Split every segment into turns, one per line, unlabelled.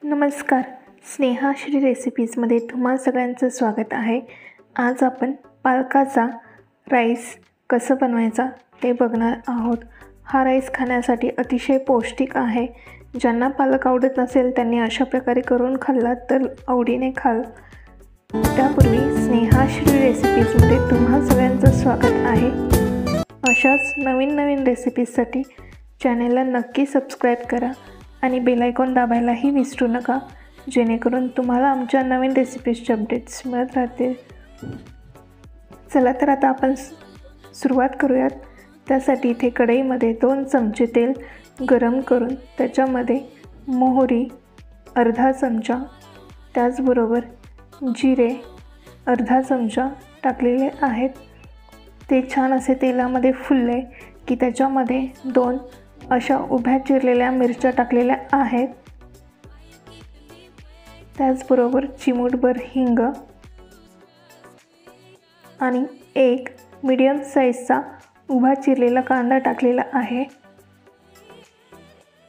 नमस्कार. स्नेहाश्री रेसिपीजमध्ये तुम्हा सगळ्यांचं स्वागत आहे. आज आपण पालकाचा राईस कसं बनवायचा ते बघणार आहोत. हा राईस खाण्यासाठी अतिशय पौष्टिक आहे. ज्यांना पालक आवडत नसेल त्यांनी अशा प्रकारे करून खाल्ला तर आवडीने खाल. त्यापूर्वी स्नेहाश्री रेसिपीजमध्ये तुम्हा सगळ्यांचं स्वागत आहे. अशाच नवीन रेसिपीजसाठी चॅनेलला नक्की सबस्क्राईब करा आणि बेल आयकॉन दाबायलाही विसरू नका, जेणेकरून तुम्हाला आमच्या नवीन रेसिपीजचे अपडेट्स मिळत राहतील. चला तर आता आपण सुरुवात करूयात. त्यासाठी इथे कढईमध्ये 2 चमचे तेल गरम करून त्याच्यामध्ये मोहरी अर्धा चमचा, त्याचबरोबर जिरे अर्धा चमचा टाकलेले आहेत. ते छान असे तेलामध्ये फुलले की त्याच्यामध्ये 2 अशा उभ्या चिरलेल्या मिरच्या टाकलेल्या आहेत. त्याचबरोबर चिमूटभर हिंग आणि 1 मीडियम साईजचा उभा चिरलेला कांदा टाकलेला आहे.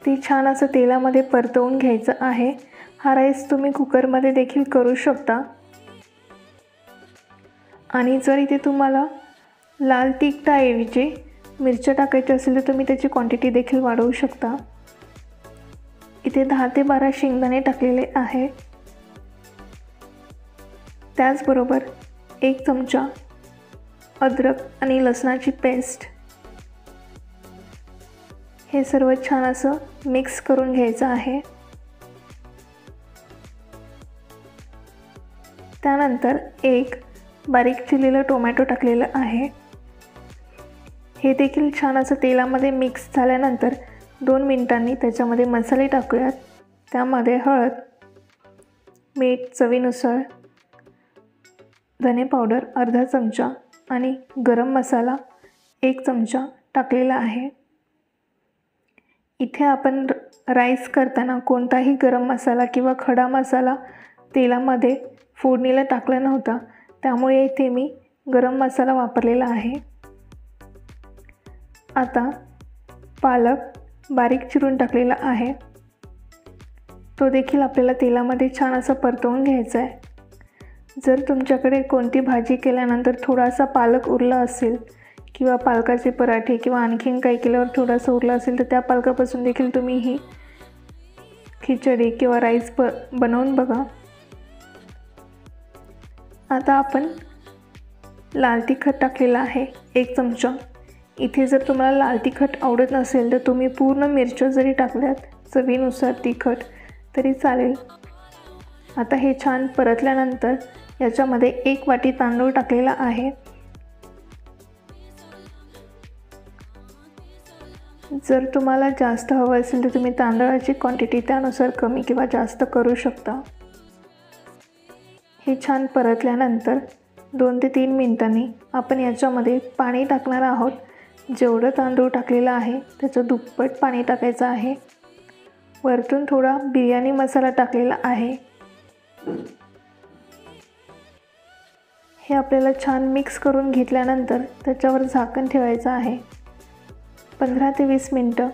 ते छान असं तेलामध्ये परतवून घ्यायचं आहे. हा राईस तुम्ही कुकरमध्ये देखील करू शकता आणि जर इथे तुम्हाला लाल तिखटाऐवजी मिरच्या टाकायची असेल तर तुम्ही त्याची क्वांटिटी देखील वाढवू शकता. इथे 10 ते 12 शेंगदाणे टाकलेले आहे. त्याचबरोबर 1 चमचा अद्रक आणि लसणाची पेस्ट. हे सर्व छान असं मिक्स करून घ्यायचं आहे. त्यानंतर 1 बारीक चिरलेलं टोमॅटो टाकलेलं आहे. हे देखील छान असं तेलामध्ये मिक्स झाल्यानंतर 2 मिनिटांनी त्याच्यामध्ये मसाले टाकूयात. त्यामध्ये हळद, मीठ चवीनुसार, धने पावडर अर्धा चमचा आणि गरम मसाला 1 चमचा टाकलेला आहे. इथे आपण राईस करताना कोणताही गरम मसाला किंवा खडा मसाला तेलामध्ये फोडणीला टाकला नव्हता, त्यामुळे इथे मी गरम मसाला वापरलेला आहे. आता पालक बारीक चिरून टाकलेला आहे. तो देखील आपल्याला तेलामध्ये छान असं परतवून घ्यायचा आहे. जर तुमच्याकडे कोणती भाजी केल्यानंतर थोडासा पालक उरला असेल किंवा पालकाचे पराठे किंवा आणखीन काही केल्यावर थोडासा उरला असेल तर त्या पालकापासून देखील तुम्ही ही खिचडी किंवा राईस बनवून बघा. आता आपण लाल तिखट टाकलेला आहे 1 चमचा. इथे जर तुम्हाला लाल तिखट आवडत नसेल तर तुम्ही पूर्ण मिरच्या जरी टाकल्यात चवीनुसार तिखट तरी चालेल. आता हे छान परतल्यानंतर याच्यामध्ये 1 वाटी तांदूळ टाकलेला आहे. जर तुम्हाला जास्त हवं असेल तर तुम्ही तांदळाची क्वांटिटी त्यानुसार कमी किंवा जास्त करू शकता. हे छान परतल्यानंतर 2 ते 3 मिनिटांनी आपण याच्यामध्ये पाणी टाकणार आहोत. जेवढं तांदूळ टाकलेलं आहे त्याचं दुप्पट पाणी टाकायचं आहे. वरतून थोडा बिर्याणी मसाला टाकलेला आहे. हे आपल्याला छान मिक्स करून घेतल्यानंतर त्याच्यावर झाकण ठेवायचं आहे. 15 ते 20 मिनटं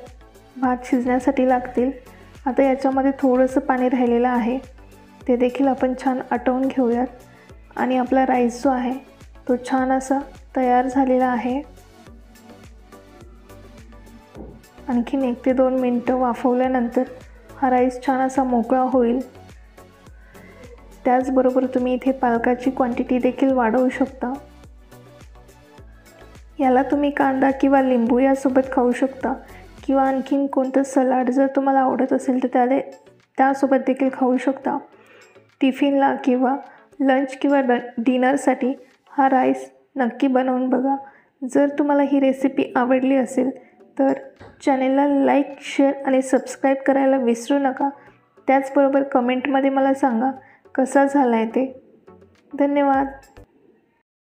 भात शिजण्यासाठी लागतील. आता याच्यामध्ये थोडंसं पाणी राहिलेलं आहे, ते देखील आपण छान आटवून घेऊयात आणि आपला राईस जो आहे तो छान असा तयार झालेला आहे. आणखीन 1 ते 2 मिनटं वाफवल्यानंतर हा राईस छान असा मोकळा होईल. त्याचबरोबर तुम्ही इथे पालकाची क्वांटिटी देखील वाढवू शकता. याला तुम्ही कांदा किंवा लिंबू यासोबत खाऊ शकता किंवा आणखीन कोणतं सलाड जर तुम्हाला आवडत असेल तर त्यासोबत देखील खाऊ शकता. टिफिनला किंवा लंच किंवा डिनरसाठी हा राईस नक्की बनवून बघा. जर तुम्हाला ही रेसिपी आवडली असेल तर चॅनेलला लाईक, शेअर आणि सबस्क्राईब करायला विसरू नका. त्याचबरोबर कमेंटमध्ये मला सांगा कसा झाला आहे ते. धन्यवाद.